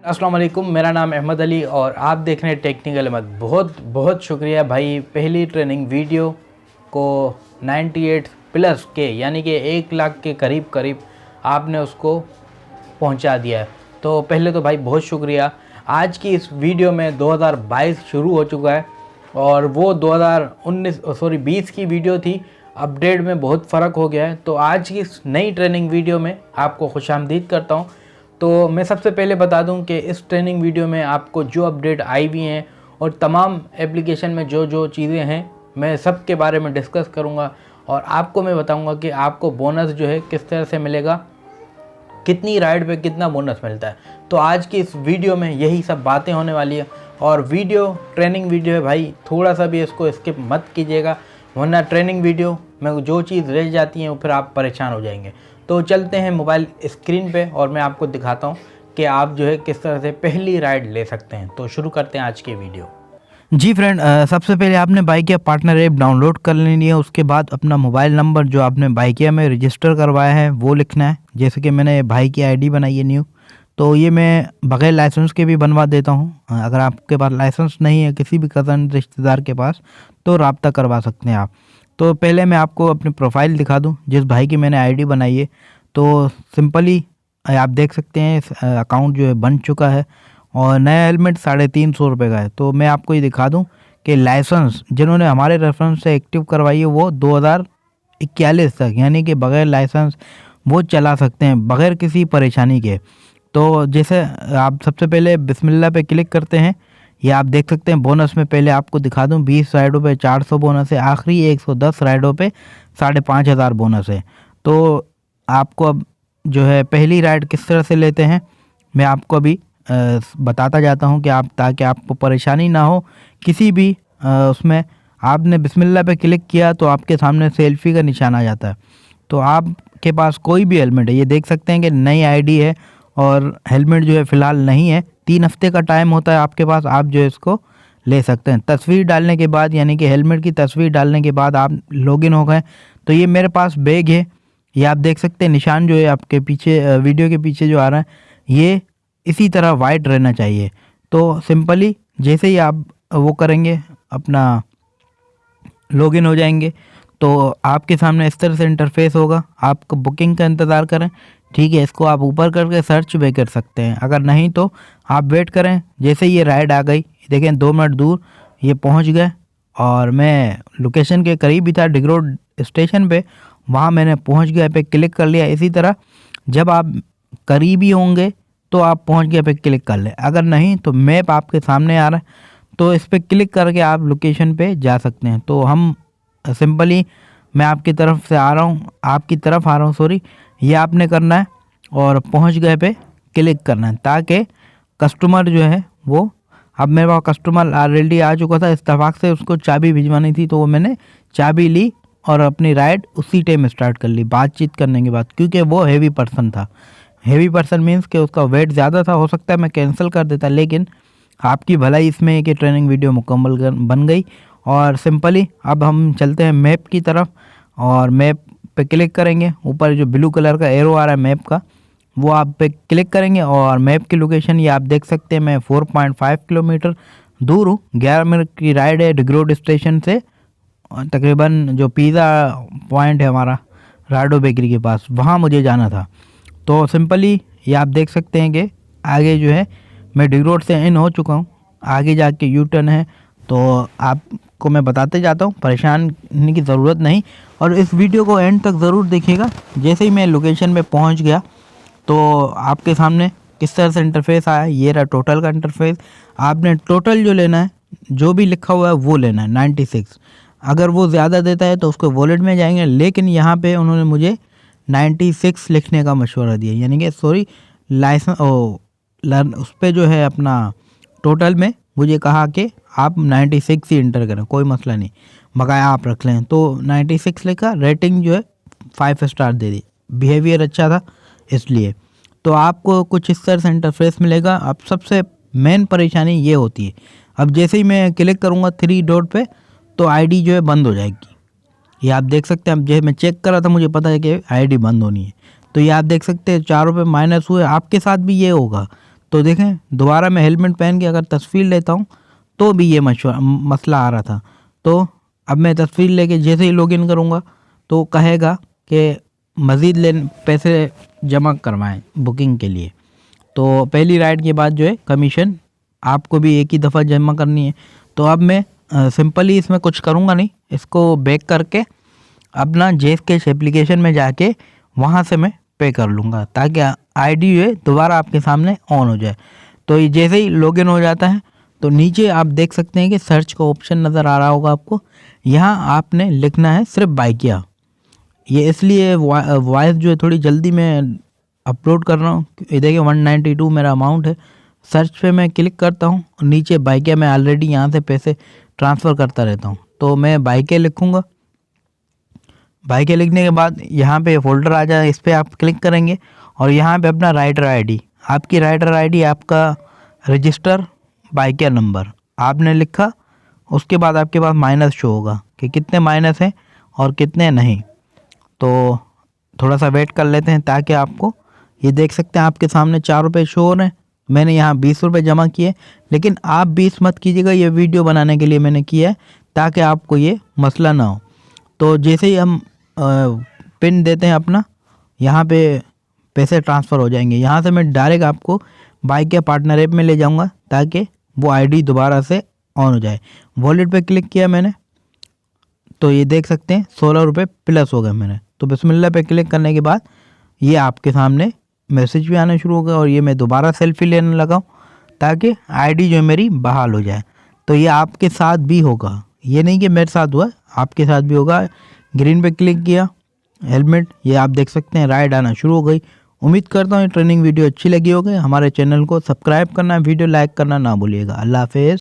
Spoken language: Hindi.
अस्सलाम वालेकुम, मेरा नाम अहमद अली और आप देख रहे हैं टेक्निकल अहमद। बहुत बहुत शुक्रिया भाई, पहली ट्रेनिंग वीडियो को 98 प्लस के यानी कि 1 लाख के करीब आपने उसको पहुंचा दिया है। तो पहले तो भाई बहुत शुक्रिया। आज की इस वीडियो में 2022 शुरू हो चुका है और वो 2020 की वीडियो थी। अपडेट में बहुत फ़र्क हो गया है। तो आज की इस नई ट्रेनिंग वीडियो में आपको खुशामदीद करता हूँ। तो मैं सबसे पहले बता दूं कि इस ट्रेनिंग वीडियो में आपको जो अपडेट आई हुई हैं और तमाम एप्लीकेशन में जो जो चीज़ें हैं मैं सब के बारे में डिस्कस करूंगा और आपको मैं बताऊंगा कि आपको बोनस जो है किस तरह से मिलेगा, कितनी राइड पे कितना बोनस मिलता है। तो आज की इस वीडियो में यही सब बातें होने वाली है और वीडियो ट्रेनिंग वीडियो है भाई, थोड़ा सा भी इसको स्किप मत कीजिएगा, वरना ट्रेनिंग वीडियो में जो चीज़ रह जाती है वो फिर आप परेशान हो जाएंगे। तो चलते हैं मोबाइल स्क्रीन पे और मैं आपको दिखाता हूँ कि आप जो है किस तरह से पहली राइड ले सकते हैं। तो शुरू करते हैं आज की वीडियो। जी फ्रेंड, सबसे पहले आपने बाइकिया पार्टनर ऐप डाउनलोड कर लेनी है। उसके बाद अपना मोबाइल नंबर जो आपने बाइकिया में रजिस्टर करवाया है वो लिखना है। जैसे कि मैंने भाई की आईडी बनाई है न्यू, तो ये मैं बगैर लाइसेंस के भी बनवा देता हूँ। अगर आपके पास लाइसेंस नहीं है किसी भी कज़न रिश्तेदार के पास तो रब्ता करवा सकते हैं आप। तो पहले मैं आपको अपनी प्रोफाइल दिखा दूं जिस भाई की मैंने आईडी बनाई है। तो सिंपली आप देख सकते हैं अकाउंट जो है बन चुका है और नया हेलमेट 350 रुपये का है। तो मैं आपको ये दिखा दूं कि लाइसेंस जिन्होंने हमारे रेफरेंस से एक्टिव करवाई है वो 2041 तक यानी कि बगैर लाइसेंस वो चला सकते हैं बगैर किसी परेशानी के। तो जैसे आप सबसे पहले बिस्मिल्लाह पे क्लिक करते हैं, ये आप देख सकते हैं बोनस में पहले आपको दिखा दूं 20 राइडों पे 400 बोनस है, आखिरी 110 राइडों पे 5500 बोनस है। तो आपको अब जो है पहली राइड किस तरह से लेते हैं मैं आपको अभी बताता जाता हूं कि आप ताकि आपको परेशानी ना हो किसी भी उसमें। आपने बिस्मिल्लाह पे क्लिक किया तो आपके सामने सेल्फी का निशान आ जाता है। तो आपके पास कोई भी हेलमेट है, ये देख सकते हैं कि नई आईडी है और हेलमेट जो है फ़िलहाल नहीं है। 3 हफ्ते का टाइम होता है आपके पास, आप जो है इसको ले सकते हैं। तस्वीर डालने के बाद यानी कि हेलमेट की तस्वीर डालने के बाद आप लॉगिन हो गए। तो ये मेरे पास बैग है, ये आप देख सकते हैं निशान जो है आपके पीछे वीडियो के पीछे जो आ रहा है ये इसी तरह वाइट रहना चाहिए। तो सिंपली जैसे ही आप वो करेंगे अपना लॉगिन हो जाएंगे तो आपके सामने इस तरह से इंटरफेस होगा। आपको बुकिंग का इंतज़ार करें, ठीक है। इसको आप ऊपर करके सर्च भी कर सकते हैं, अगर नहीं तो आप वेट करें। जैसे ये राइड आ गई, देखें 2 मिनट दूर ये पहुंच गए और मैं लोकेशन के करीब ही था डिगरोड स्टेशन पे, वहाँ मैंने पहुंच गया पे क्लिक कर लिया। इसी तरह जब आप करीब ही होंगे तो आप पहुंच गए पे क्लिक कर लें, अगर नहीं तो मैप आपके सामने आ रहा है तो इस पर क्लिक करके आप लोकेशन पे जा सकते हैं। तो हम सिंपली मैं आपकी तरफ से आ रहा हूँ, आपकी तरफ आ रहा हूँ सॉरी, ये आपने करना है और पहुंच गए पे क्लिक करना है ताकि कस्टमर जो है वो, अब मेरे पास कस्टमर ऑलरेडी आ चुका था, इत्तेफाक से उसको चाबी भिजवानी थी तो वो मैंने चाबी ली और अपनी राइड उसी टाइम स्टार्ट कर ली बातचीत करने के बाद, क्योंकि वो हेवी पर्सन था। हेवी पर्सन मीन्स कि उसका वेट ज़्यादा था, हो सकता है मैं कैंसिल कर देता, लेकिन आपकी भलाई इसमें है कि ट्रेनिंग वीडियो मुकम्मल बन गई। और सिंपली अब हम चलते हैं मैप की तरफ और मैप पे क्लिक करेंगे। ऊपर जो ब्लू कलर का एरो आ रहा है मैप का वो आप पे क्लिक करेंगे और मैप की लोकेशन ये आप देख सकते हैं। मैं 4.5 किलोमीटर दूर हूँ, 11 मिनट की राइड है डिगरोड स्टेशन से। तकरीबन जो पिज़्ज़ा पॉइंट है हमारा राडो बेकरी के पास, वहाँ मुझे जाना था। तो सिंपली ये आप देख सकते हैं कि आगे जो है मैं डिगरोड से इन हो चुका हूँ, आगे जाके यू टर्न है। तो आपको मैं बताते जाता हूँ, परेशान होने की ज़रूरत नहीं और इस वीडियो को एंड तक ज़रूर देखिएगा। जैसे ही मैं लोकेशन पे पहुँच गया तो आपके सामने किस तरह से इंटरफेस आया, ये रहा टोटल का इंटरफेस। आपने टोटल जो लेना है, जो भी लिखा हुआ है वो लेना है 96। अगर वो ज़्यादा देता है तो उसको वॉलेट में जाएंगे, लेकिन यहाँ पे उन्होंने मुझे 96 लिखने का मशवरा दिया, यानी कि सॉरी लाइसेंस उस पर जो है अपना टोटल में मुझे कहा कि आप 96 ही इंटर करें, कोई मसला नहीं, बकाया आप रख लें। तो 96 लिखा, रेटिंग जो है 5 स्टार दे दी, बिहेवियर अच्छा था इसलिए। तो आपको कुछ इस तरह से इंटरफेस मिलेगा। अब सबसे मेन परेशानी ये होती है, अब जैसे ही मैं क्लिक करूँगा 3 डॉट पे तो आईडी जो है बंद हो जाएगी। ये आप देख सकते हैं, अब जैसे मैं चेक कर रहा था मुझे पता है कि आईडी बंद होनी है। तो ये आप देख सकते हैं 4 रुपये माइनस हुए, आपके साथ भी ये होगा। तो देखें दोबारा मैं हेलमेट पहन के अगर तस्वीर लेता हूँ तो भी ये मसला आ रहा था। तो अब मैं तस्वीर लेके जैसे ही लॉगिन करूँगा तो कहेगा कि मज़ीद पैसे जमा करवाएं बुकिंग के लिए। तो पहली राइड के बाद जो है कमीशन आपको भी एक ही दफ़ा जमा करनी है। तो अब मैं सिंपली इसमें कुछ करूँगा नहीं, इसको बैक करके अपना जेस कैश एप्लीकेशन में जाके वहाँ से मैं पे कर लूँगा ताकि आईडी जो है दोबारा आपके सामने ऑन हो जाए। तो ये जैसे ही लॉगिन हो जाता है तो नीचे आप देख सकते हैं कि सर्च का ऑप्शन नज़र आ रहा होगा आपको। यहाँ आपने लिखना है सिर्फ बाइकिया। ये इसलिए वॉइस जो है थोड़ी जल्दी मैं अपलोड कर रहा हूँ। ये देखिए 192 मेरा अमाउंट है। सर्च पे मैं क्लिक करता हूँ, नीचे बाइकिया मैं ऑलरेडी यहाँ से पैसे ट्रांसफ़र करता रहता हूँ। तो मैं बाइकिया लिखूँगा। बाइकिया लिखने के बाद यहाँ पे फोल्डर आ जाए, इस पर आप क्लिक करेंगे और यहाँ पे अपना राइडर आईडी, आपकी राइडर आईडी, आपका रजिस्टर बाइकिया नंबर आपने लिखा। उसके बाद आपके पास माइनस शो होगा कि कितने माइनस हैं और कितने नहीं। तो थोड़ा सा वेट कर लेते हैं ताकि आपको ये देख सकते हैं आपके सामने 4 रुपये शो हो रहे हैं। मैंने यहाँ 20 रुपये जमा किए, लेकिन आप 20 मत कीजिएगा, ये वीडियो बनाने के लिए मैंने किया है ताकि आपको ये मसला ना हो। तो जैसे ही हम पिन देते हैं अपना, यहाँ पे पैसे ट्रांसफ़र हो जाएंगे। यहाँ से मैं डायरेक्ट आपको बाइकिया पार्टनर ऐप में ले जाऊँगा ताकि वो आईडी दोबारा से ऑन हो जाए। वॉलेट पे क्लिक किया मैंने तो ये देख सकते हैं 16 रुपये प्लस हो गए मेरे। तो बिस्मिल्लाह पे क्लिक करने के बाद ये आपके सामने मैसेज भी आना शुरू हो गया और ये मैं दोबारा सेल्फी लेने लगा हूँ ताकि आईडी जो है मेरी बहाल हो जाए। तो ये आपके साथ भी होगा, ये नहीं कि मेरे साथ हुआ, आपके साथ भी होगा। ग्रीन पे क्लिक किया, हेलमेट, ये आप देख सकते हैं राइड आना शुरू हो गई। उम्मीद करता हूँ ये ट्रेनिंग वीडियो अच्छी लगी होगी। हमारे चैनल को सब्सक्राइब करना, वीडियो लाइक करना ना भूलिएगा। अल्लाह हाफिज़।